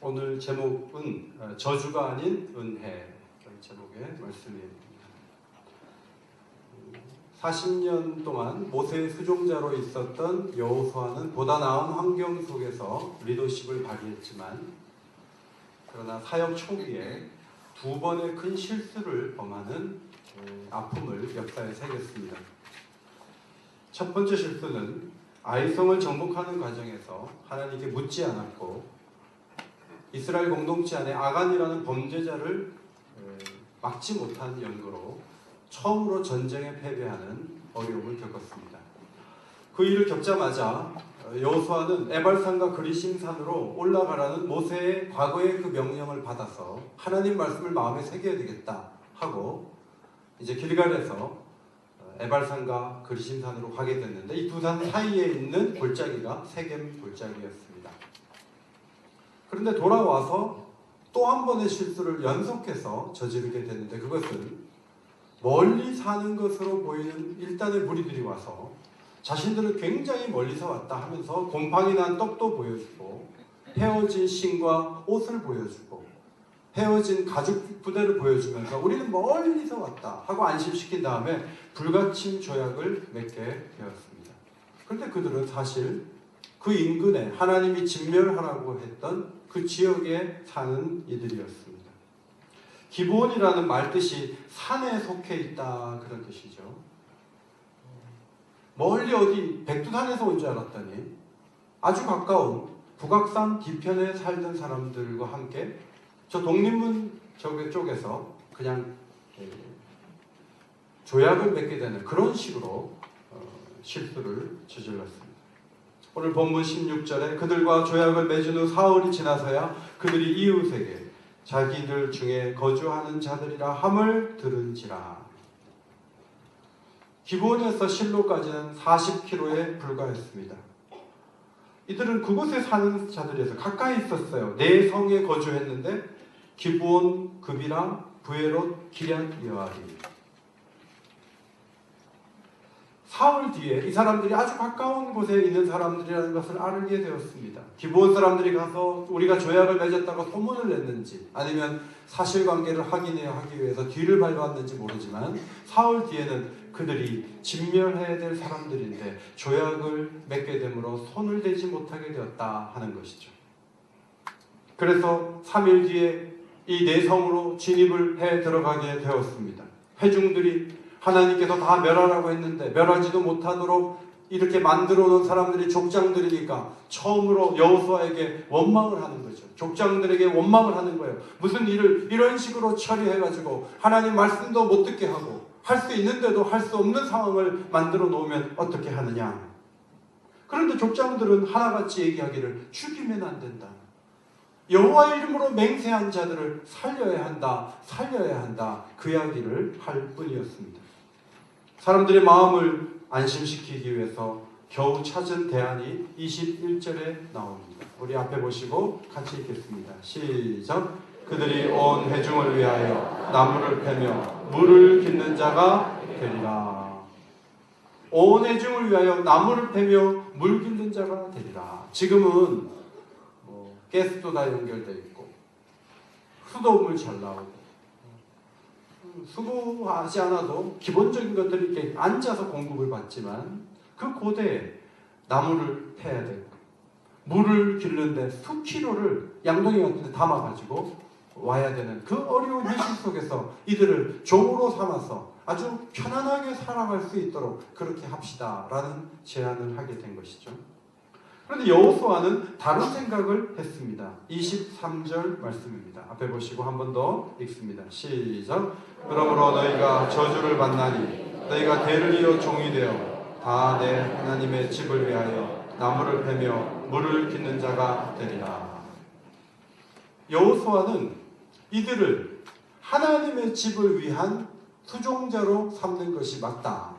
오늘 제목은 저주가 아닌 은혜 제목의 말씀입니다. 40년 동안 모세의 수종자로 있었던 여호수아는 보다 나은 환경 속에서 리더십을 발휘했지만 그러나 사역 초기에 두 번의 큰 실수를 범하는 아픔을 역사에 새겼습니다. 첫 번째 실수는 아이성을 정복하는 과정에서 하나님께 묻지 않았고 이스라엘 공동체 안에 아간이라는 범죄자를 막지 못한 연고로 처음으로 전쟁에 패배하는 어려움을 겪었습니다. 그 일을 겪자마자 여호수아는 에발산과 그리심산으로 올라가라는 모세의 과거의 그 명령을 받아서 하나님 말씀을 마음에 새겨야 되겠다 하고 이제 길갈에서 에발산과 그리심산으로 가게 됐는데 이 두 산 사이에 있는 골짜기가 세겜 골짜기였습니다. 그런데 돌아와서 또 한 번의 실수를 연속해서 저지르게 됐는데 그것은 멀리 사는 것으로 보이는 일단의 무리들이 와서 자신들은 굉장히 멀리서 왔다 하면서 곰팡이 난 떡도 보여주고 헤어진 신과 옷을 보여주고 헤어진 가죽 부대를 보여주면서 우리는 멀리서 왔다 하고 안심시킨 다음에 불가침 조약을 맺게 되었습니다. 그런데 그들은 사실 그 인근에 하나님이 진멸하라고 했던 그 지역에 사는 이들이었습니다. 기브온이라는 말 뜻이 산에 속해 있다 그런 뜻이죠. 멀리 어디 백두산에서 온 줄 알았더니 아주 가까운 북악산 뒤편에 살던 사람들과 함께 저 독립문 쪽에서 그냥 조약을 맺게 되는 그런 식으로 실수를 저질렀습니다. 오늘 본문 16절에 그들과 조약을 맺은 후 사흘이 지나서야 그들이 이웃에게 자기들 중에 거주하는 자들이라 함을 들은지라. 기브온에서 실로까지는 40km에 불과했습니다. 이들은 그곳에 사는 자들에서 가까이 있었어요. 네 성에 거주했는데 기브온, 급이라, 브에롯, 기럇 여아림. 사흘 뒤에 이 사람들이 아주 가까운 곳에 있는 사람들이라는 것을 알게 되었습니다. 기브온 사람들이 가서 우리가 조약을 맺었다고 소문을 냈는지 아니면 사실관계를 확인해야 하기 위해서 뒤를 밟았는지 모르지만 사흘 뒤에는 그들이 진멸해야 될 사람들인데 조약을 맺게 되므로 손을 대지 못하게 되었다 하는 것이죠. 그래서 3일 뒤에 이 네 성으로 진입을 해 들어가게 되었습니다. 회중들이 하나님께서 다 멸하라고 했는데 멸하지도 못하도록 이렇게 만들어 놓은 사람들이 족장들이니까 처음으로 여호수아에게 원망을 하는 거죠. 족장들에게 원망을 하는 거예요. 무슨 일을 이런 식으로 처리해가지고 하나님 말씀도 못 듣게 하고 할 수 있는데도 할 수 없는 상황을 만들어 놓으면 어떻게 하느냐. 그런데 족장들은 하나같이 얘기하기를 죽이면 안 된다. 여호와의 이름으로 맹세한 자들을 살려야 한다. 살려야 한다. 그 이야기를 할 뿐이었습니다. 사람들의 마음을 안심시키기 위해서 겨우 찾은 대안이 21절에 나옵니다. 우리 앞에 보시고 같이 읽겠습니다. 시작. 그들이 온 회중을 위하여 나무를 패며 물을 깃는 자가 되리라. 온 회중을 위하여 나무를 패며 물 깃는 자가 되리라. 지금은 가스도 다 연결되어 있고 수도물 잘 나오고 수고하지 않아도 기본적인 것들이 이렇게 앉아서 공급을 받지만 그 고대에 나무를 패야 되고 물을 기르는데 수키로를 양동이 같은 데 담아가지고 와야 되는 그 어려운 현실 속에서 이들을 종으로 삼아서 아주 편안하게 살아갈 수 있도록 그렇게 합시다라는 제안을 하게 된 것이죠. 그런데 여호수아는 다른 생각을 했습니다. 23절 말씀입니다. 앞에 보시고 한 번 더 읽습니다. 시작. 그러므로 너희가 저주를 받나니 너희가 대를 이어 종이 되어 다 내 하나님의 집을 위하여 나무를 패며 물을 깃는 자가 되리라. 여호수아는 이들을 하나님의 집을 위한 수종자로 삼는 것이 맞다.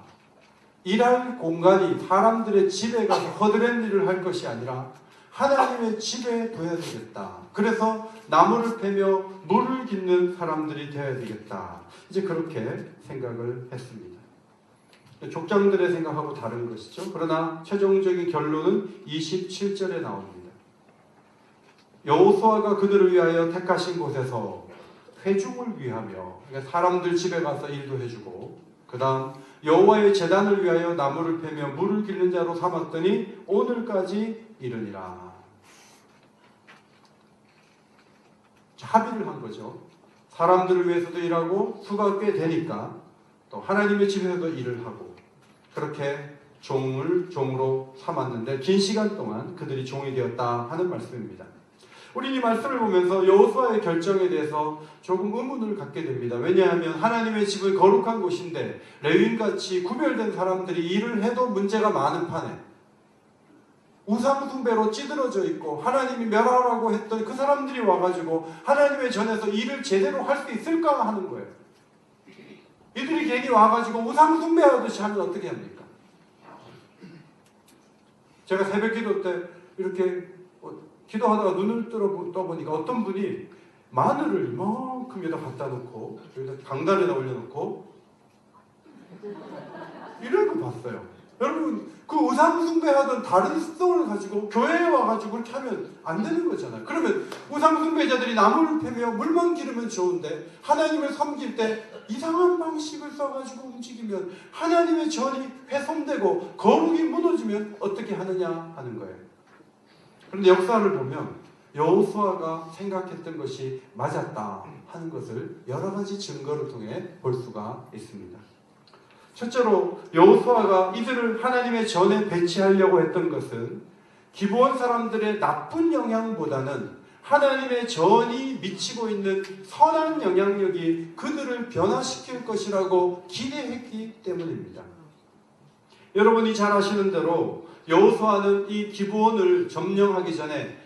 일할 공간이 사람들의 집에 가서 허드렛 일을 할 것이 아니라 하나님의 집에 둬야 되겠다. 그래서 나무를 패며 물을 깃는 사람들이 되어야 되겠다. 이제 그렇게 생각을 했습니다. 족장들의 생각하고 다른 것이죠. 그러나 최종적인 결론은 27절에 나옵니다. 여호수아가 그들을 위하여 택하신 곳에서 회중을 위하며, 그러니까 사람들 집에 가서 일도 해주고, 그 다음 여호와의 제단을 위하여 나무를 패며 물을 기르는 자로 삼았더니 오늘까지 이르니라. 합의를 한 거죠. 사람들을 위해서도 일하고 수가 꽤 되니까 또 하나님의 집에서도 일을 하고, 그렇게 종으로 삼았는데 긴 시간 동안 그들이 종이 되었다 하는 말씀입니다. 우리 이 말씀을 보면서 여호수아의 결정에 대해서 조금 의문을 갖게 됩니다. 왜냐하면 하나님의 집은 거룩한 곳인데 레위인같이 구별된 사람들이 일을 해도 문제가 많은 판에 우상 숭배로 찌들어져 있고 하나님이 멸하라고 했던 그 사람들이 와가지고 하나님의 전에서 일을 제대로 할 수 있을까 하는 거예요. 이들이 괜히 와가지고 우상 숭배하듯이 하면 어떻게 합니까? 제가 새벽 기도 때 이렇게 기도하다가 눈을 떠보니까 어떤 분이 마늘을 이만큼 여기다 갖다 놓고 여기다 강단에다 올려놓고 이러고 봤어요. 여러분, 그 우상숭배하던 다른 습성을 가지고 교회에 와가지고 그렇게 하면 안 되는 거잖아요. 그러면 우상숭배자들이 나무를 패며 물만 기르면 좋은데 하나님을 섬길 때 이상한 방식을 써가지고 움직이면 하나님의 전이 훼손되고 거룩이 무너지면 어떻게 하느냐 하는 거예요. 그런데 역사를 보면 여호수아가 생각했던 것이 맞았다 하는 것을 여러 가지 증거를 통해 볼 수가 있습니다. 첫째로 여호수아가 이들을 하나님의 전에 배치하려고 했던 것은 기브온 사람들의 나쁜 영향보다는 하나님의 전이 미치고 있는 선한 영향력이 그들을 변화시킬 것이라고 기대했기 때문입니다. 여러분이 잘 아시는 대로 여호수아는 이 기브온을 점령하기 전에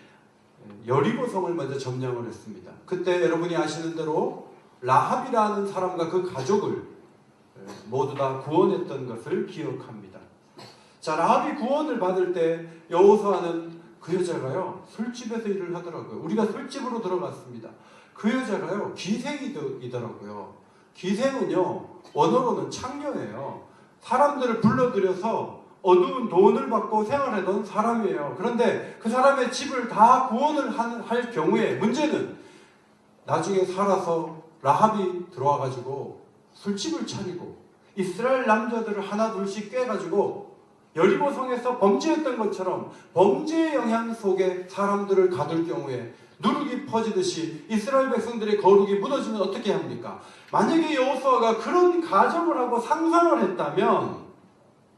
여리고성을 먼저 점령을 했습니다. 그때 여러분이 아시는 대로 라합이라는 사람과 그 가족을 모두 다 구원했던 것을 기억합니다. 자, 라합이 구원을 받을 때 여호수아는 그 여자가요 술집에서 일을 하더라고요. 우리가 술집으로 들어갔습니다. 그 여자가요 기생이더라고요. 기생은요 원어로는 창녀예요. 사람들을 불러들여서 어두운 돈을 받고 생활하던 사람이에요. 그런데 그 사람의 집을 다 구원을 할 경우에 문제는 나중에 살아서 라합이 들어와가지고 술집을 차리고 이스라엘 남자들을 하나 둘씩 꿰가지고 여리고성에서 범죄했던 것처럼 범죄의 영향 속에 사람들을 가둘 경우에 누룩이 퍼지듯이 이스라엘 백성들의 거룩이 무너지면 어떻게 합니까? 만약에 여호수아가 그런 가정을 하고 상상을 했다면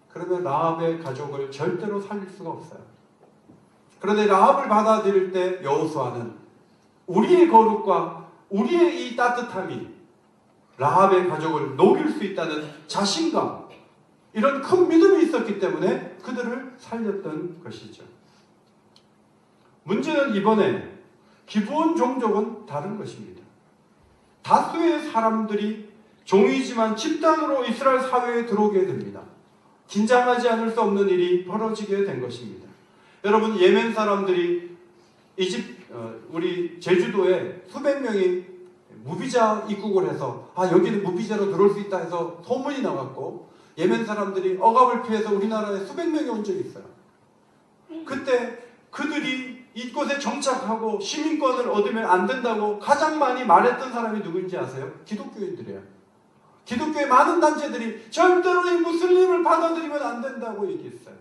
그러면 라합의 가족을 절대로 살릴 수가 없어요. 그런데 라합을 받아들일 때 여호수아는 우리의 거룩과 우리의 이 따뜻함이 라합의 가족을 녹일 수 있다는 자신감, 이런 큰 믿음이 있었기 때문에 그들을 살렸던 것이죠. 문제는 이번에 기브온 종족은 다른 것입니다. 다수의 사람들이 종이지만 집단으로 이스라엘 사회에 들어오게 됩니다. 긴장하지 않을 수 없는 일이 벌어지게 된 것입니다. 여러분, 예멘 사람들이 우리 제주도에 수백 명이 무비자 입국을 해서 여기는 무비자로 들어올 수 있다 해서 소문이 나갔고 예멘 사람들이 억압을 피해서 우리나라에 수백 명이 온 적이 있어요. 그때 그들이 이곳에 정착하고 시민권을 얻으면 안 된다고 가장 많이 말했던 사람이 누구인지 아세요? 기독교인들이에요. 기독교의 많은 단체들이 절대로 이 무슬림을 받아들이면 안 된다고 얘기했어요.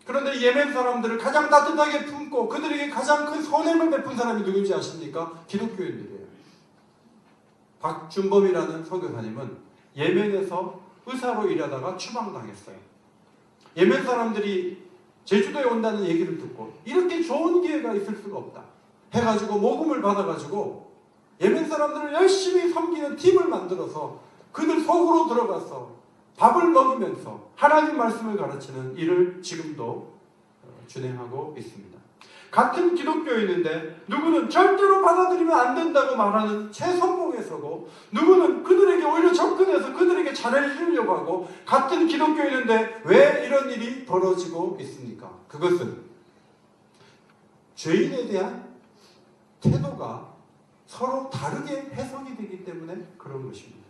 그런데 예멘 사람들을 가장 따뜻하게 품고 그들에게 가장 큰 선행을 베푼 사람이 누구인지 아십니까? 기독교인들이에요. 박준범이라는 선교사님은 예멘에서 의사로 일하다가 추방당했어요. 예멘 사람들이 제주도에 온다는 얘기를 듣고 이렇게 좋은 기회가 있을 수가 없다 해가지고 모금을 받아가지고 예멘 사람들을 열심히 섬기는 팀을 만들어서 그들 속으로 들어가서 밥을 먹이면서 하나님 말씀을 가르치는 일을 지금도 진행하고 있습니다. 같은 기독교인인데 누구는 절대로 받아들이면 안 된다고 말하는 최선봉에 서고 누구는 그들에게 오히려 접근해서 그들에게 잘해주려고 하고 같은 기독교인인데 왜 이런 일이 벌어지고 있습니까? 그것은 죄인에 대한 태도가 서로 다르게 해석이 되기 때문에 그런 것입니다.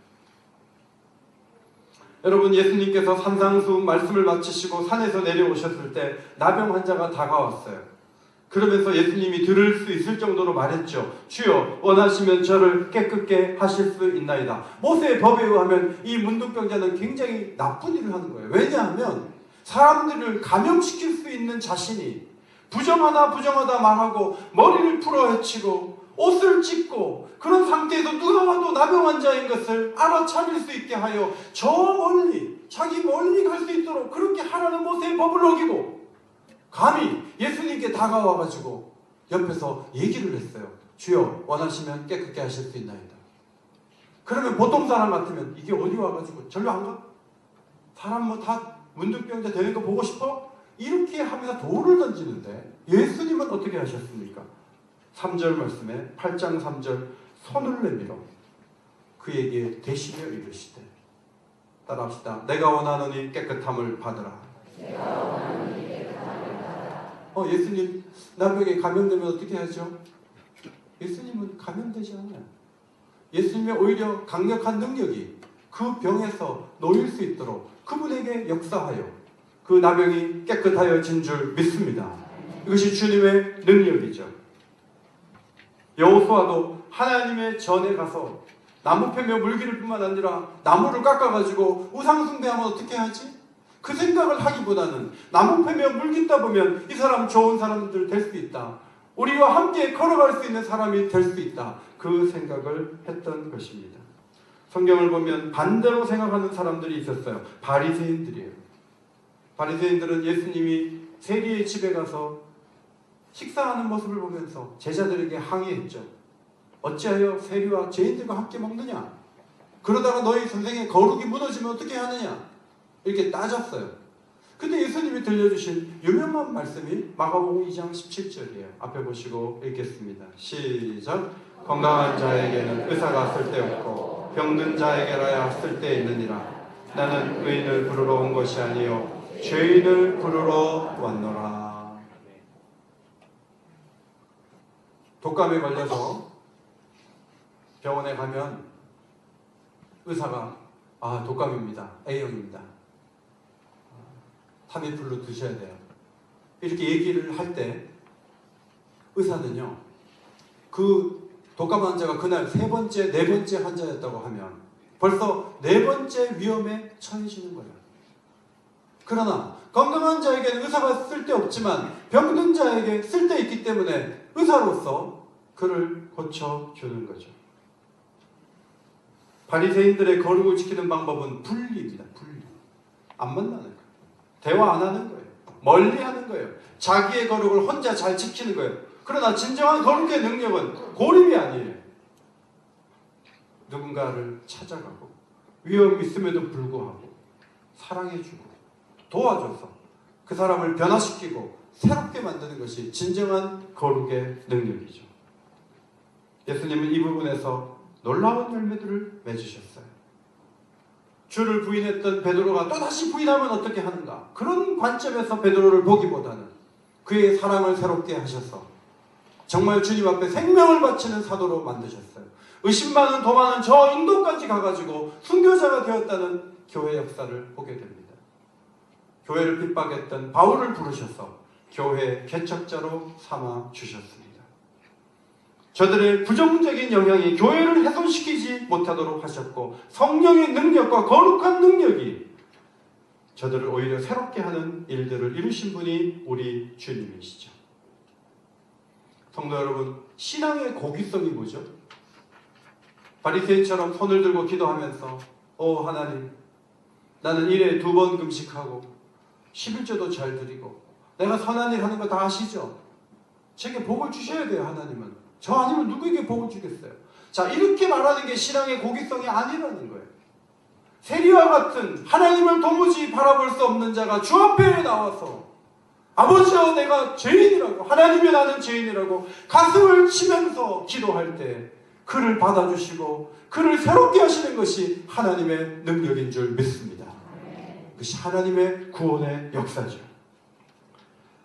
여러분, 예수님께서 산상수훈 말씀을 마치시고 산에서 내려오셨을 때 나병 환자가 다가왔어요. 그러면서 예수님이 들을 수 있을 정도로 말했죠. 주여 원하시면 저를 깨끗게 하실 수 있나이다. 모세의 법에 의하면 이 문둥병자는 굉장히 나쁜 일을 하는 거예요. 왜냐하면 사람들을 감염시킬 수 있는 자신이 부정하다 말하고 머리를 풀어 헤치고 옷을 찢고 그런 상태에서 누가 와도 나병 환자인 것을 알아차릴 수 있게 하여 저 멀리 자기 멀리 갈 수 있도록 그렇게 하라는 모세의 법을 어기고 감히 예수님께 다가와가지고 옆에서 얘기를 했어요. 주여 원하시면 깨끗게 하실 수 있나이다. 그러면 보통 사람 같으면 이게 어디 와가지고 절로 안 가? 사람 뭐 다 문둥병자 되는 거 보고 싶어? 이렇게 하면서 돌을 던지는데 예수님은 어떻게 하셨습니까? 3절 말씀에 8장 3절 손을 내밀어 그에게 대시며 이르시되 따라합시다. 내가 원하노니 깨끗함을 받으라. 예수님 나병에 감염되면 어떻게 하죠? 예수님은 감염되지 않아요. 예수님의 오히려 강력한 능력이 그 병에서 놓일 수 있도록 그분에게 역사하여 그 나병이 깨끗하여진 줄 믿습니다. 이것이 주님의 능력이죠. 여호수아도 하나님의 전에 가서 나무 패며 물기를 뿐만 아니라 나무를 깎아가지고 우상 숭배하면 어떻게 하지? 그 생각을 하기보다는 나무 패며 물깃다 보면 이 사람 좋은 사람들 될 수 있다. 우리와 함께 걸어갈 수 있는 사람이 될 수 있다. 그 생각을 했던 것입니다. 성경을 보면 반대로 생각하는 사람들이 있었어요. 바리새인들이에요. 바리새인들은 예수님이 세리의 집에 가서 식사하는 모습을 보면서 제자들에게 항의했죠. 어찌하여 세리와 죄인들과 함께 먹느냐? 그러다가 너희 선생의 거룩이 무너지면 어떻게 하느냐? 이렇게 따졌어요. 근데 예수님이 들려주신 유명한 말씀이 마가복음 2장 17절이에요. 앞에 보시고 읽겠습니다. 시작. 건강한 자에게는 의사가 쓸데없고 병든 자에게라야 쓸데있느니라. 나는 의인을 부르러 온 것이 아니요 죄인을 부르러 왔노라. 독감에 걸려서 병원에 가면 의사가 독감입니다. A형입니다. 타미플루 드셔야 돼요. 이렇게 얘기를 할 때 의사는요. 그 독감 환자가 그날 3번째, 4번째 환자였다고 하면 벌써 4번째 위험에 처해지는 거예요. 그러나 건강한 자에게는 의사가 쓸데없지만 병든 자에게 쓸데있기 때문에 의사로서 그를 고쳐주는 거죠. 바리새인들의 거룩을 지키는 방법은 분리입니다. 분리. 안 만나는 거예요. 대화 안 하는 거예요. 멀리 하는 거예요. 자기의 거룩을 혼자 잘 지키는 거예요. 그러나 진정한 거룩의 능력은 고립이 아니에요. 누군가를 찾아가고 위험이 있음에도 불구하고 사랑해주고 도와줘서 그 사람을 변화시키고 새롭게 만드는 것이 진정한 거룩의 능력이죠. 예수님은 이 부분에서 놀라운 열매들을 맺으셨어요. 주를 부인했던 베드로가 또다시 부인하면 어떻게 하는가? 그런 관점에서 베드로를 보기보다는 그의 사랑을 새롭게 하셔서 정말 주님 앞에 생명을 바치는 사도로 만드셨어요. 의심 많은 도마는 저 인도까지 가가지고 순교자가 되었다는 교회 역사를 보게 됩니다. 교회를 핍박했던 바울을 부르셔서 교회 개척자로 삼아 주셨습니다. 저들의 부정적인 영향이 교회를 훼손시키지 못하도록 하셨고 성령의 능력과 거룩한 능력이 저들을 오히려 새롭게 하는 일들을 이루신 분이 우리 주님이시죠. 성도 여러분, 신앙의 고귀성이 뭐죠? 바리새인처럼 손을 들고 기도하면서 하나님, 나는 일에 2번 금식하고 11조도 잘 드리고 내가 선한 일 하는 거 다 아시죠? 제게 복을 주셔야 돼요. 하나님은. 저 아니면 누구에게 복을 주겠어요? 자, 이렇게 말하는 게 신앙의 고귀성이 아니라는 거예요. 세리와 같은 하나님을 도무지 바라볼 수 없는 자가 주 앞에 나와서 아버지여 내가 죄인이라고, 하나님이 나는 죄인이라고 가슴을 치면서 기도할 때 그를 받아주시고 그를 새롭게 하시는 것이 하나님의 능력인 줄 믿습니다. 그것이 하나님의 구원의 역사죠.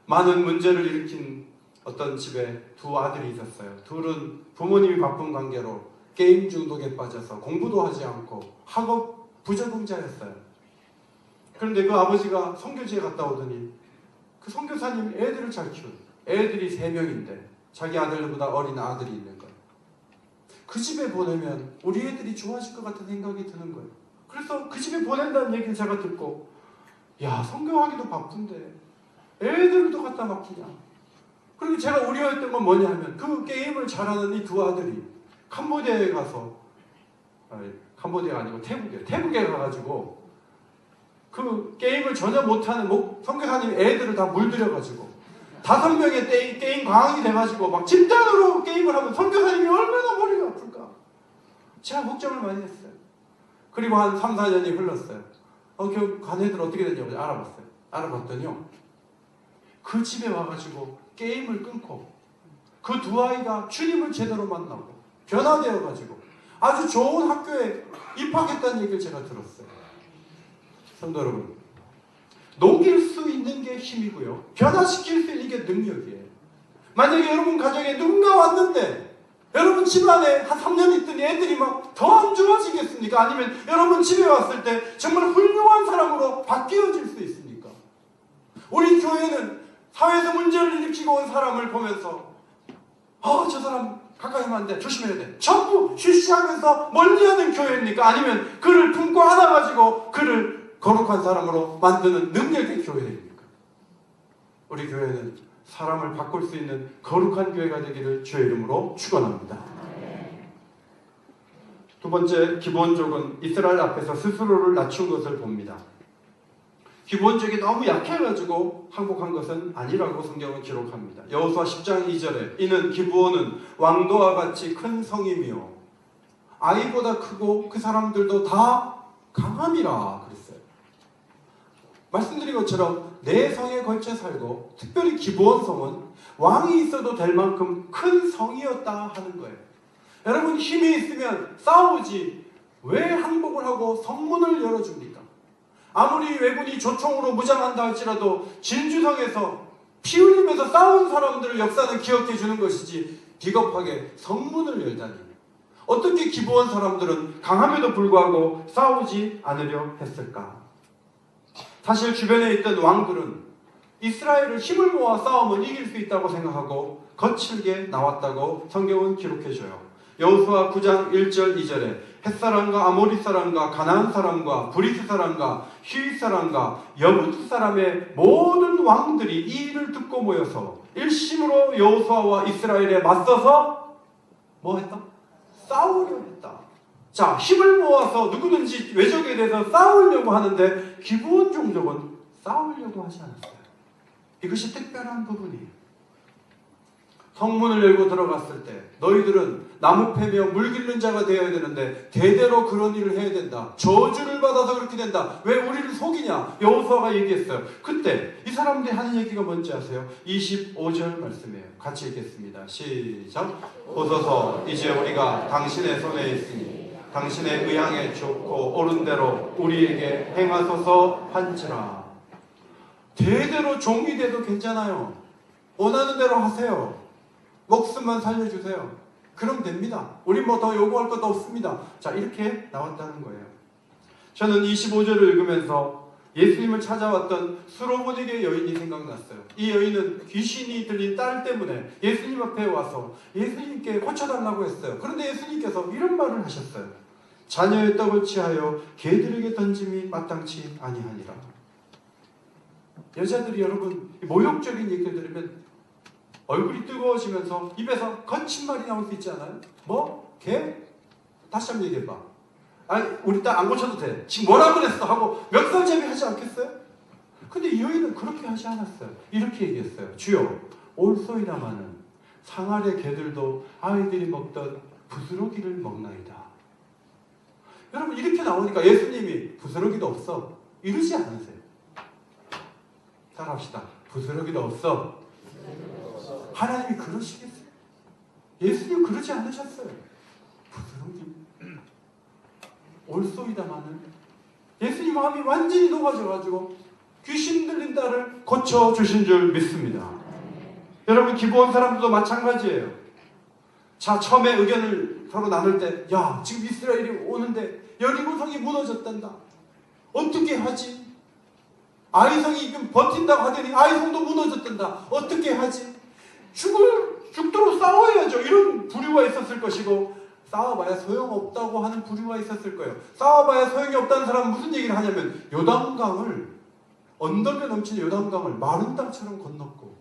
많은 문제를 일으킨 어떤 집에 2 아들이 있었어요. 둘은 부모님이 바쁜 관계로 게임 중독에 빠져서 공부도 하지 않고 학업 부적응자였어요. 그런데 그 아버지가 선교지에 갔다 오더니 그 선교사님 애들을 잘 키우는, 애들이 3명인데 자기 아들보다 어린 아들이 있는 거예요. 그 집에 보내면 우리 애들이 좋아질 것 같은 생각이 드는 거예요. 그래서 그 집에 보낸다는 얘기를 제가 듣고, 야, 성경하기도 바쁜데 애들을 또 갖다 맡기냐. 그리고 제가 우려했던 건 뭐냐 하면, 그 게임을 잘하는 이 두 아들이 캄보디아에 가서, 캄보디아가 아니고 태국에 가가지고 그 게임을 전혀 못하는 선교사님 애들을 다 물들여가지고 5명의 게임 광이 돼가지고 막 집단으로 게임을 하면 선교사님이 얼마나 머리가 아플까. 제가 걱정을 많이 했어요. 그리고 한 3, 4년이 흘렀어요. 그 애들 어떻게 됐냐고 알아봤어요. 알아봤더니요, 그 집에 와가지고 게임을 끊고 그 두 아이가 주님을 제대로 만나고 변화되어가지고 아주 좋은 학교에 입학했다는 얘기를 제가 들었어요. 성도 여러분, 녹일 수 있는 게 힘이고요, 변화시킬 수 있는 게 능력이에요. 만약에 여러분 가정에 누군가 왔는데 여러분 집안에 한 3년 있더니 애들이 막 더 안 좋아지겠습니까? 아니면 여러분 집에 왔을 때 정말 훌륭한 사람으로 바뀌어질 수 있습니까? 우리 교회는 사회에서 문제를 일으키고 온 사람을 보면서 저 사람 가까이 하면 안 돼, 조심해야 돼, 전부 쉬쉬하면서 멀리하는 교회입니까? 아니면 그를 품고 안아가지고 그를 거룩한 사람으로 만드는 능력의 교회입니까? 우리 교회는 사람을 바꿀 수 있는 거룩한 교회가 되기를 주의 이름으로 축원합니다. 두 번째, 기본적은 이스라엘 앞에서 스스로를 낮춘 것을 봅니다. 기본적이 너무 약해가지고 항복한 것은 아니라고 성경은 기록합니다. 여호수아 10장 2절에 이는 기브온은 왕도와 같이 큰 성이며 아이보다 크고 그 사람들도 다 강함이라 그랬어요. 말씀드린 것처럼 네 성에 걸쳐 살고 특별히 기브온 성은 왕이 있어도 될 만큼 큰 성이었다 하는 거예요. 여러분, 힘이 있으면 싸우지 왜 항복을 하고 성문을 열어줍니까? 아무리 왜군이 조총으로 무장한다 할지라도 진주성에서 피 흘리면서 싸운 사람들을 역사는 기억해 주는 것이지 비겁하게 성문을 열다니. 어떻게 기브온 사람들은 강함에도 불구하고 싸우지 않으려 했을까? 사실 주변에 있던 왕들은 이스라엘을 힘을 모아 싸우면 이길 수 있다고 생각하고 거칠게 나왔다고 성경은 기록해줘요. 여호수아 9장 1절 2절에 햇사람과 아모리 사람과 가나안 사람과 브리스 사람과 히윗 사람과 여부스 사람의 모든 왕들이 이 일을 듣고 모여서 일심으로 여호수아와 이스라엘에 맞서서 뭐 했다? 싸우려 했다. 자, 힘을 모아서 누구든지 외적에 대해서 싸우려고 하는데 기브온 종족은 싸우려고 하지 않았어요. 이것이 특별한 부분이에요. 성문을 열고 들어갔을 때 너희들은 나무 패며 물 기르는 자가 되어야 되는데 대대로 그런 일을 해야 된다. 저주를 받아서 그렇게 된다. 왜 우리를 속이냐? 여호수아가 얘기했어요. 그때 이 사람들이 하는 얘기가 뭔지 아세요? 25절 말씀이에요. 같이 읽겠습니다. 시작. 보소서 이제 우리가 당신의 손에 있으니 당신의 의향에 좋고 옳은 대로 우리에게 행하소서 한지라. 대대로 종이 돼도 괜찮아요. 원하는 대로 하세요. 목숨만 살려주세요. 그럼 됩니다. 우리 뭐 더 요구할 것도 없습니다. 자, 이렇게 나왔다는 거예요. 저는 25절을 읽으면서 예수님을 찾아왔던 수로보니게 여인이 생각났어요. 이 여인은 귀신이 들린 딸 때문에 예수님 앞에 와서 예수님께 고쳐달라고 했어요. 그런데 예수님께서 이런 말을 하셨어요. 자녀의 떡을 취하여 개들에게 던짐이 마땅치 아니하니라. 여자들이 여러분 모욕적인 얘기를 들으면 얼굴이 뜨거워지면서 입에서 거친 말이 나올 수 있지 않아요? 뭐? 개? 다시 한번 얘기해봐. 아니, 우리 딸 안 고쳐도 돼. 지금 뭐라 그랬어? 하고 멱살잡이 하지 않겠어요? 근데 이 여인은 그렇게 하지 않았어요. 이렇게 얘기했어요. 주여, 올소이다마는 상아래 개들도 아이들이 먹던 부스러기를 먹나이다. 여러분, 이렇게 나오니까 예수님이 부스러기도 없어 이러지 않으세요. 따라합시다. 부스러기도 없어. 하나님이 그러시겠어요? 예수님 그러지 않으셨어요. 부스러기 올소이다마는 예수님 마음이 완전히 녹아져가지고 귀신 들린 딸을 고쳐주신 줄 믿습니다. 여러분, 기브온 사람들도 마찬가지예요. 자, 처음에 의견을 서로 나눌 때, 야, 지금 이스라엘이 오는데 여리고성이 무너졌단다. 어떻게 하지? 아이성이 버틴다고 하더니 아이성도 무너졌단다. 어떻게 하지? 죽도록 싸워야죠. 이런 부류가 있었을 것이고, 싸워봐야 소용없다고 하는 부류가 있었을 거예요. 싸워봐야 소용이 없다는 사람은 무슨 얘기를 하냐면, 언덕에 넘치는 요단강을 마른 땅처럼 건넜고,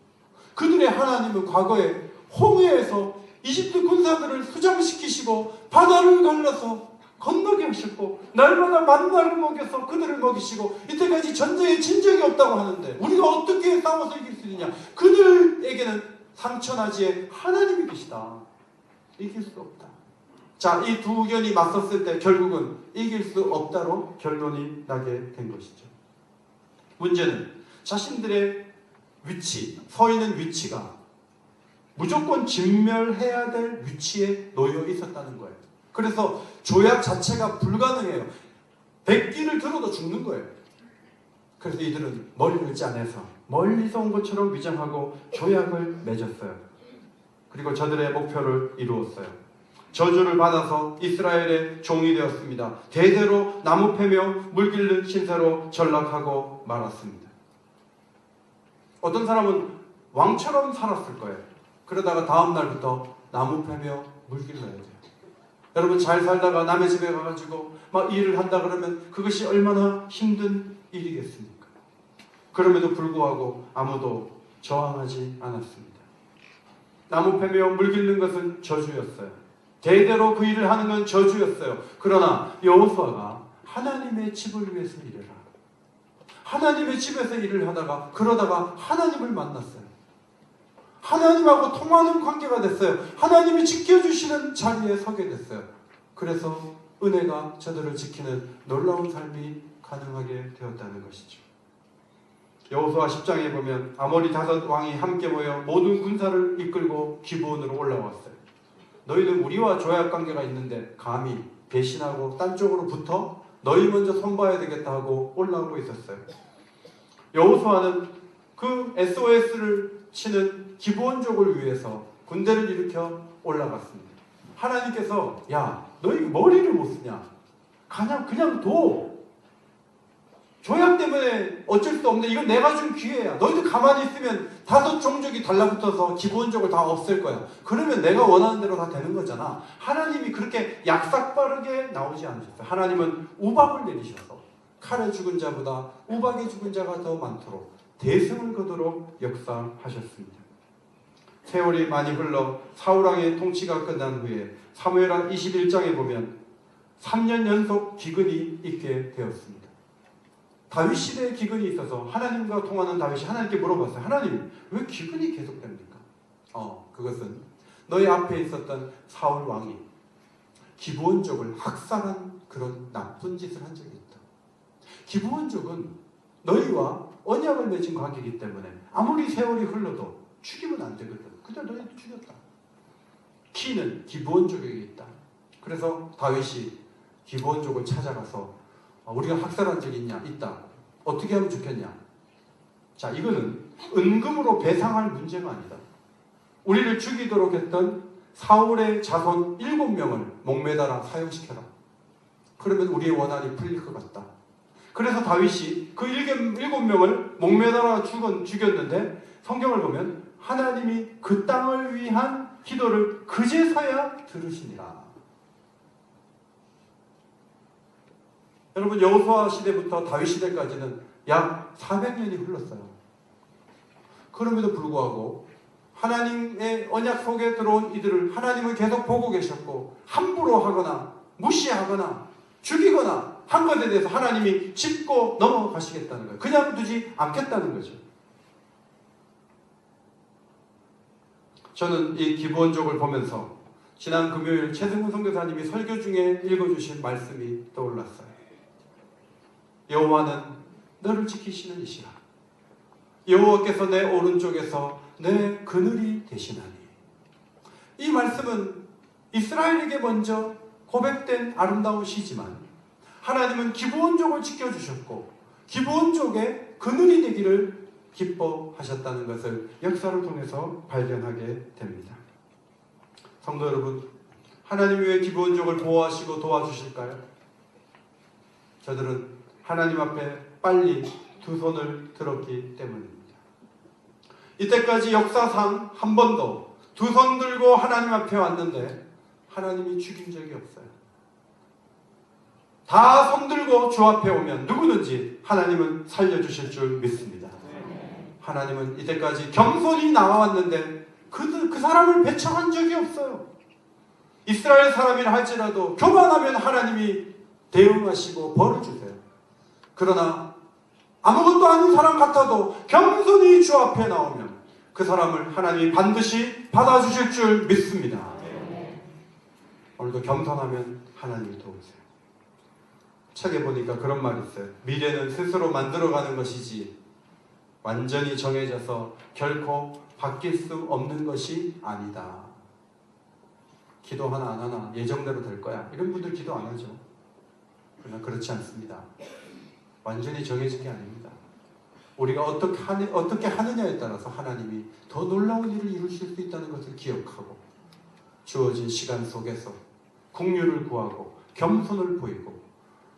그들의 하나님은 과거에 홍해에서 이집트 군사들을 수장시키시고 바다를 갈라서 건너게 하셨고, 날마다 만나를 먹여서 그들을 먹이시고, 이때까지 전쟁에 진 적이 없다고 하는데 우리가 어떻게 싸워서 이길 수 있느냐? 그들에게는 상처나지에 하나님이 계시다. 이길 수 없다. 자, 이 두 의견이 맞섰을 때 결국은 이길 수 없다로 결론이 나게 된 것이죠. 문제는 자신들의 서 있는 위치가 무조건 진멸해야 될 위치에 놓여 있었다는 거예요. 그래서 조약 자체가 불가능해요. 백기를 들어도 죽는 거예요. 그래서 이들은 머리를 짜내서 멀리서 온 것처럼 위장하고 조약을 맺었어요. 그리고 저들의 목표를 이루었어요. 저주를 받아서 이스라엘의 종이 되었습니다. 대대로 나무 패며 물 길른 신세로 전락하고 말았습니다. 어떤 사람은 왕처럼 살았을 거예요. 그러다가 다음 날부터 나무 패며 물 길러야 돼요. 여러분, 잘 살다가 남의 집에 가가지고 막 일을 한다 그러면 그것이 얼마나 힘든 일이겠습니까? 그럼에도 불구하고 아무도 저항하지 않았습니다. 나무 패며 물 길는 것은 저주였어요. 대대로 그 일을 하는 건 저주였어요. 그러나 여호수아가 하나님의 집을 위해서 일을 하고, 하나님의 집에서 일을 하다가 그러다가 하나님을 만났어요. 하나님하고 통하는 관계가 됐어요. 하나님이 지켜주시는 자리에 서게 됐어요. 그래서 은혜가 저들을 지키는 놀라운 삶이 가능하게 되었다는 것이죠. 여호수아 10장에 보면 아모리 5 왕이 함께 모여 모든 군사를 이끌고 기브온으로 올라왔어요. 너희는 우리와 조약 관계가 있는데 감히 배신하고 딴 쪽으로 붙어 너희 먼저 선봐야 되겠다 하고 올라오고 있었어요. 여호수아는 그 SOS를 치는 기브온족을 위해서 군대를 일으켜 올라갔습니다. 하나님께서 야, 너희 머리를 못 쓰냐? 그냥 둬. 조약 때문에 어쩔 수 없는데 이건 내가 준 기회야. 너희들 가만히 있으면 5 종족이 달라붙어서 기브온족을 다 없앨 거야. 그러면 내가 원하는 대로 다 되는 거잖아. 하나님이 그렇게 약삭빠르게 나오지 않으셨어요. 하나님은 우박을 내리셔서 칼에 죽은 자보다 우박에 죽은 자가 더 많도록 대승을 거두록 역사하셨습니다. 세월이 많이 흘러 사울왕의 통치가 끝난 후에 사무엘하 21장에 보면 3년 연속 기근이 있게 되었습니다. 다윗 시대에 기근이 있어서 하나님과 통하는 다윗이 하나님께 물어봤어요. 하나님, 왜 기근이 계속됩니까? 그것은 너희 앞에 있었던 사울 왕이 기브온족을 학살한 그런 나쁜 짓을 한 적이 있다. 기브온족은 너희와 언약을 맺은 관계이기 때문에 아무리 세월이 흘러도 죽이면 안 되거든. 근데 너희도 죽였다. 키는 기브온족에게 있다. 그래서 다윗이 기브온족을 찾아가서 우리가 학살한 적이 있냐? 있다. 어떻게 하면 좋겠냐? 자, 이거는 은금으로 배상할 문제가 아니다. 우리를 죽이도록 했던 사울의 자손 7명을 목매달아 사형시켜라. 그러면 우리의 원한이 풀릴 것 같다. 그래서 다윗이 그 7명을 목매달아 죽였는데 성경을 보면 하나님이 그 땅을 위한 기도를 그제서야 들으시니라. 여러분, 여호수아 시대부터 다윗 시대까지는 약 400년이 흘렀어요. 그럼에도 불구하고 하나님의 언약 속에 들어온 이들을 하나님은 계속 보고 계셨고, 함부로 하거나 무시하거나 죽이거나 한 것에 대해서 하나님이 짚고 넘어가시겠다는 거예요. 그냥 두지 않겠다는 거죠. 저는 이 기브온족을 보면서 지난 금요일 최승훈 선교사님이 설교 중에 읽어주신 말씀이 떠올랐어요. 여호와는 너를 지키시는 이시라. 여호와께서 내 오른쪽에서 내 그늘이 되시나니. 이 말씀은 이스라엘에게 먼저 고백된 아름다운 시지만 하나님은 기브온족을 지켜주셨고 기브온족의 그늘이 되기를 기뻐하셨다는 것을 역사를 통해서 발견하게 됩니다. 성도 여러분, 하나님이 왜 기브온족을 보호하시고 도와주실까요? 저들은 하나님 앞에 빨리 2 손을 들었기 때문입니다. 이때까지 역사상 한 번도 두 손 들고 하나님 앞에 왔는데 하나님이 죽인 적이 없어요. 다 손 들고 주 앞에 오면 누구든지 하나님은 살려주실 줄 믿습니다. 하나님은 이때까지 겸손히 나와왔는데 그 사람을 배척한 적이 없어요. 이스라엘 사람이라 할지라도 교만하면 하나님이 대응하시고 벌을 주세요. 그러나 아무것도 아닌 사람 같아도 겸손히 주 앞에 나오면 그 사람을 하나님이 반드시 받아주실 줄 믿습니다. 오늘도 겸손하면 하나님이 도우세요. 책에 보니까 그런 말이 있어요. 미래는 스스로 만들어가는 것이지 완전히 정해져서 결코 바뀔 수 없는 것이 아니다. 기도 하나 안 하나 예정대로 될 거야. 이런 분들 기도 안 하죠. 그러나 그렇지 않습니다. 완전히 정해진 게 아닙니다. 우리가 어떻게 하느냐에 따라서 하나님이 더 놀라운 일을 이루실 수 있다는 것을 기억하고 주어진 시간 속에서 긍휼을 구하고 겸손을 보이고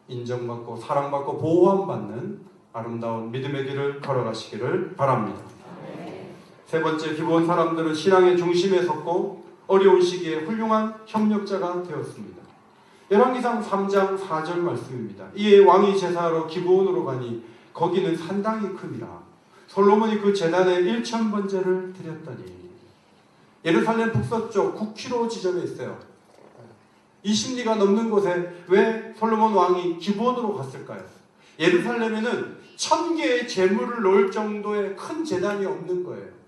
인정받고 사랑받고 보호함받는 아름다운 믿음의 길을 걸어가시기를 바랍니다. 세 번째, 기브온 사람들은 신앙의 중심에 섰고 어려운 시기에 훌륭한 협력자가 되었습니다. 열왕기상 3장 4절 말씀입니다. 이에 왕이 제사하러 기브온으로 가니 거기는 산당이 큼이라. 솔로몬이 그 제단에 1000번제를 드렸더니. 예루살렘 북서쪽 9km 지점에 있어요. 20리가 넘는 곳에 왜 솔로몬 왕이 기브온으로 갔을까요? 예루살렘에는 1000개의 제물을 놓을 정도의 큰 제단이 없는 거예요.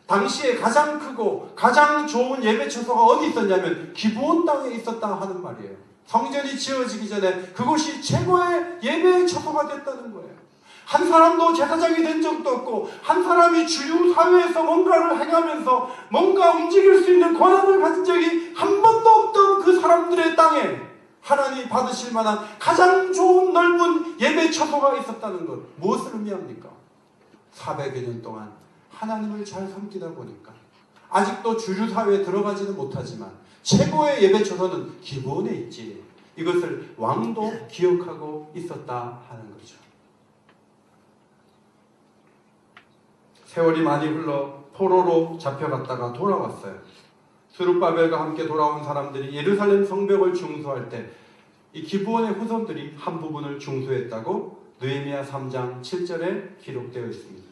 당시에 가장 크고 가장 좋은 예배 처소가 어디 있었냐면 기브온 땅에 있었다 하는 말이에요. 성전이 지어지기 전에 그곳이 최고의 예배 처소가 됐다는 거예요. 한 사람도 제사장이 된 적도 없고 한 사람이 주류 사회에서 뭔가를 행하면서 뭔가 움직일 수 있는 권한을 가진 적이 한 번도 없던 그 사람들의 땅에 하나님이 받으실 만한 가장 좋은 넓은 예배 처소가 있었다는 것. 무엇을 의미합니까? 400여 년 동안 하나님을 잘 섬기다 보니까 아직도 주류 사회에 들어가지는 못하지만 최고의 예배 처소는 기브온에 있지. 이것을 왕도 기억하고 있었다 하는 거죠. 세월이 많이 흘러 포로로 잡혀갔다가 돌아왔어요. 스룹바벨과 함께 돌아온 사람들이 예루살렘 성벽을 중수할 때 이 기브온의 후손들이 한 부분을 중수했다고 느헤미야 3장 7절에 기록되어 있습니다.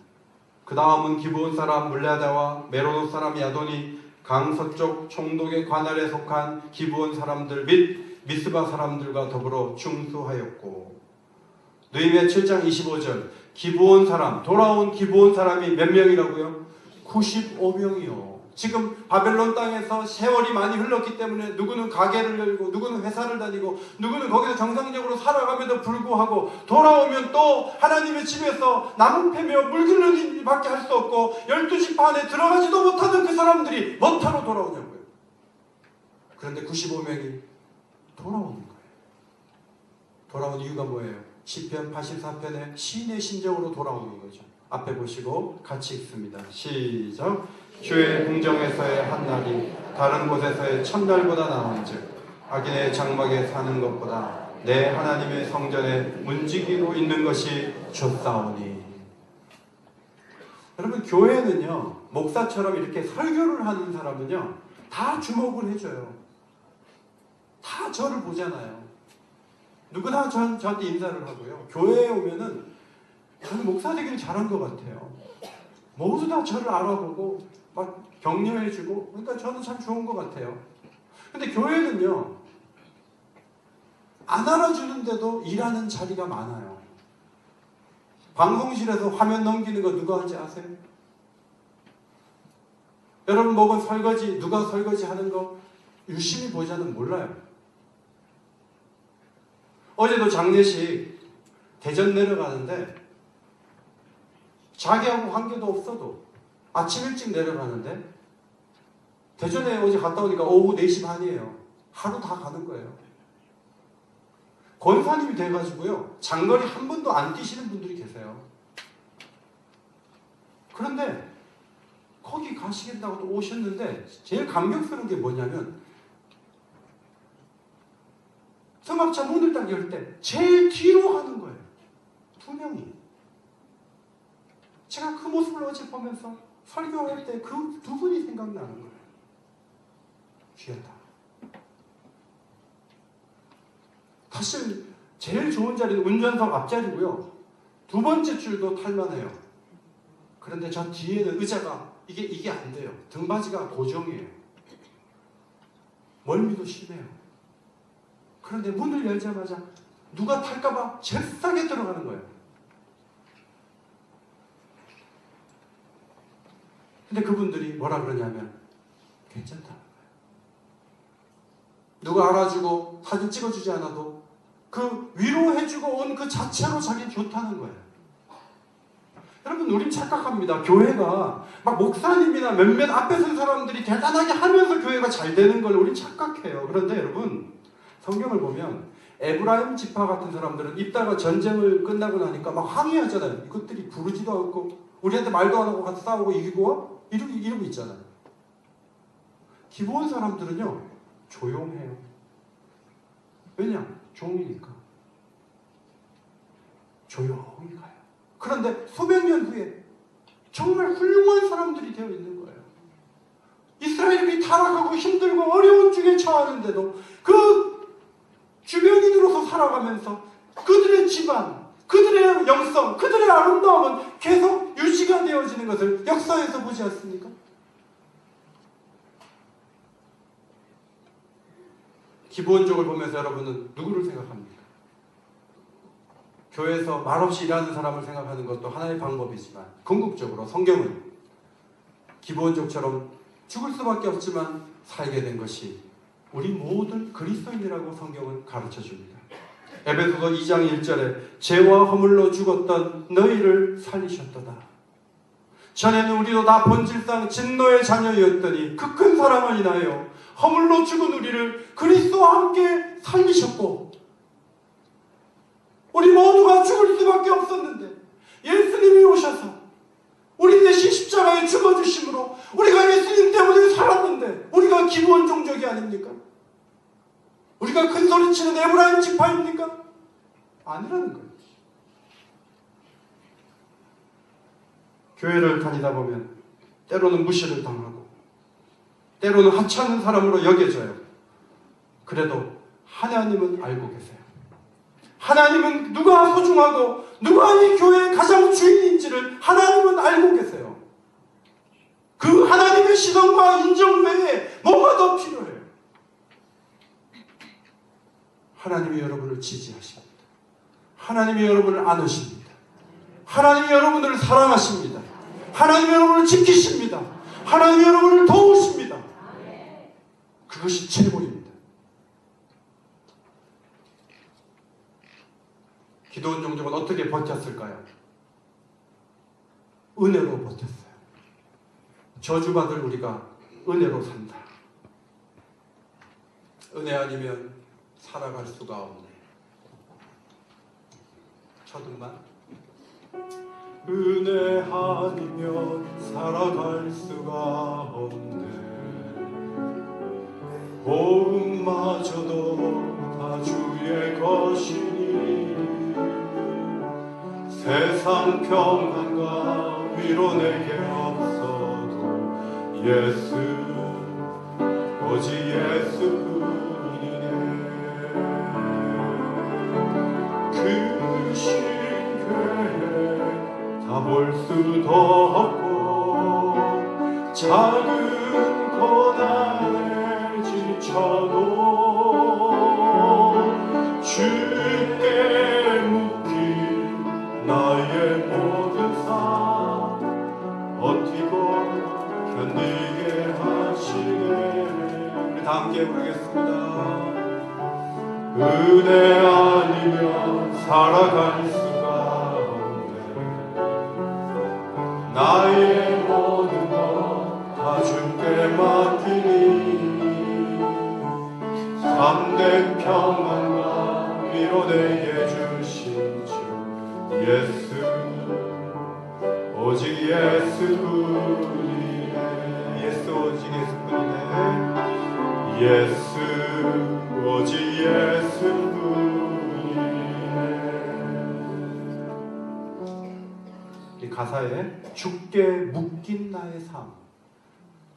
그 다음은 기브온 사람 물레다와 메로노 사람 야돈이 강서쪽 총독의 관할에 속한 기브온 사람들 및 미스바 사람들과 더불어 중수하였고, 느헤미야 7장 25절 기브온 사람, 돌아온 기브온 사람이 몇 명이라고요? 95명이요. 지금 바벨론 땅에서 세월이 많이 흘렀기 때문에 누구는 가게를 열고 누구는 회사를 다니고 누구는 거기서 정상적으로 살아감에도 불구하고 돌아오면 또 하나님의 집에서 나무 패며 물 기르는 일밖에 할 수 없고 12지 안에 들어가지도 못하는 그 사람들이 뭐하러 돌아오냐고요. 그런데 95명이 돌아오는 거예요. 돌아온 이유가 뭐예요? 시편 84편의 시인의 심정으로 돌아오는 거죠. 앞에 보시고 같이 읽습니다. 시작. 주의 궁정에서의 한 날이 다른 곳에서의 첫날보다 나은즉 악인의 장막에 사는 것보다 내 하나님의 성전에 문지기로 있는 것이 좋사오니. 여러분, 교회는요, 목사처럼 이렇게 설교를 하는 사람은요 다 주목을 해줘요. 다 저를 보잖아요. 누구나 저한테 인사를 하고요. 교회에 오면은 저는 목사 되기를 잘한 것 같아요. 모두 다 저를 알아보고 막 격려해주고, 그러니까 저는 참 좋은 것 같아요. 근데 교회는요, 안 알아주는데도 일하는 자리가 많아요. 방송실에서 화면 넘기는 거 누가 하는지 아세요? 여러분 목은 설거지, 누가 설거지 하는 거 유심히 보자는 몰라요. 어제도 장례식 대전 내려가는데 자기하고 관계도 없어도 아침 일찍 내려가는데 대전에 어제 갔다 오니까 오후 4시 반이에요. 하루 다 가는 거예요. 권사님이 돼가지고요, 장거리 한 번도 안 뛰시는 분들이 계세요. 그런데 거기 가시겠다고 또 오셨는데 제일 감격스러운 게 뭐냐면 성막차 문을 딱 열 때 제일 뒤로 가는 거예요. 2명이. 제가 그 모습을 어제 보면서 설교할 때 그 두 분이 생각나는 거예요. 귀하다. 사실 제일 좋은 자리는 운전석 앞자리고요. 두 번째 줄도 탈만해요. 그런데 저 뒤에는 의자가 이게 안 돼요. 등받이가 고정이에요. 멀미도 심해요. 그런데 문을 열자마자 누가 탈까봐 제일 싸게 들어가는 거예요. 근데 그분들이 뭐라 그러냐면 괜찮다는 거예요. 누가 알아주고 사진 찍어주지 않아도 그 위로해주고 온 그 자체로 자기는 좋다는 거예요. 여러분, 우린 착각합니다. 교회가 막 목사님이나 몇몇 앞에 선 사람들이 대단하게 하면서 교회가 잘 되는 걸 우린 착각해요. 그런데 여러분, 성경을 보면 에브라임 지파 같은 사람들은 이따가 전쟁을 끝나고 나니까 막 항의하잖아요. 이것들이 부르지도 않고 우리한테 말도 안 하고 같이 싸우고 이기고 이러고 있잖아요. 기브온 사람들은요, 조용해요. 왜냐? 종이니까. 조용히 가요. 그런데 수백 년 후에 정말 훌륭한 사람들이 되어 있는 거예요. 이스라엘이 타락하고 힘들고 어려운 중에 처하는데도 그 주변인으로서 살아가면서 그들의 집안, 그들의 영성, 그들의 아름다움은 계속 유지가 되어지는 것을 역사에서 보지 않습니까? 기본적으로 보면서 여러분은 누구를 생각합니까? 교회에서 말없이 일하는 사람을 생각하는 것도 하나의 방법이지만 궁극적으로 성경은 기본적처럼 죽을 수밖에 없지만 살게 된 것이 우리 모든 그리스도인이라고 성경은 가르쳐줍니다. 에베소서 2장 1절에 죄와 허물로 죽었던 너희를 살리셨도다. 전에는 우리도 다 본질상 진노의 자녀였더니 그 큰 사랑을 인하여 허물로 죽은 우리를 그리스도와 함께 살리셨고, 우리 모두가 죽을 수밖에 없었는데 예수님이 오셔서 우리 대신 십자가에 죽어주심으로 우리가 예수님 때문에 살았는데 우리가 기브온 종족이 아닙니까? 우리가 큰 소리치는 에브라임 지파입니까? 아니라는 거예요. 교회를 다니다 보면 때로는 무시를 당하고 때로는 하찮은 사람으로 여겨져요. 그래도 하나님은 알고 계세요. 하나님은 누가 소중하고 누가 이 교회의 가장 주인인지를 하나님은 알고 계세요. 그 하나님의 시선과 인정 외에 뭐가 더 필요해요? 하나님이 여러분을 지지하십니다. 하나님이 여러분을 안으십니다. 하나님이 여러분을 사랑하십니다. 하나님이 여러분을 지키십니다. 하나님이 여러분을 도우십니다. 그것이 최고입니다. 기드온 종족은 어떻게 버텼을까요? 은혜로 버텼어요. 저주받을 우리가 은혜로 산다. 은혜 아니면 살아갈 수가 없네. 저들만 은혜 아니면 살아갈 수가 없네. 복음마저도 다 주의 것이니 세상 평안과 위로 내게 없어도 예수, 오직 예수뿐이네. 그 신교회 다 볼 수도 없고 작은 고난에 지쳐도 주께 묶인 나의 모든 삶 버티고 견디게 하시네. 우리 다 함께 부르겠습니다. 은혜 아니면 살아갈 수가 없네. 나의 모든 것 다 주께 맡기니 참된 평안과 위로 내게 주신 주 예수, 오직 예수뿐이네. 예수, 오직 예수뿐이네. 예수, 오직 예수뿐이네. 가사에 주께 묶인 나의 삶.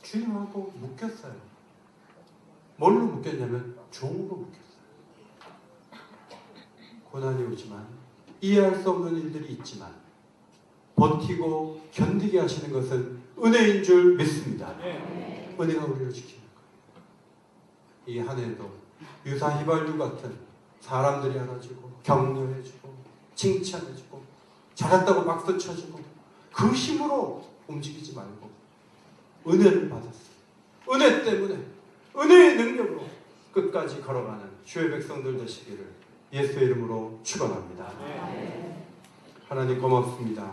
주님하고 묶였어요. 뭘로 묶였냐면 종으로 묶였어요. 고난이 오지만 이해할 수 없는 일들이 있지만 버티고 견디게 하시는 것은 은혜인 줄 믿습니다. 은혜가 우리를 지키는 거예요. 이 한 해도 유사 휘발유 같은 사람들이 알아주고 격려해주고 칭찬해주고 잘했다고 박수 쳐주고 그 힘으로 움직이지 말고 은혜를 받았어요. 은혜 때문에 은혜의 능력으로 끝까지 걸어가는 주의 백성들 되시기를 예수의 이름으로 축원합니다. 하나님 고맙습니다.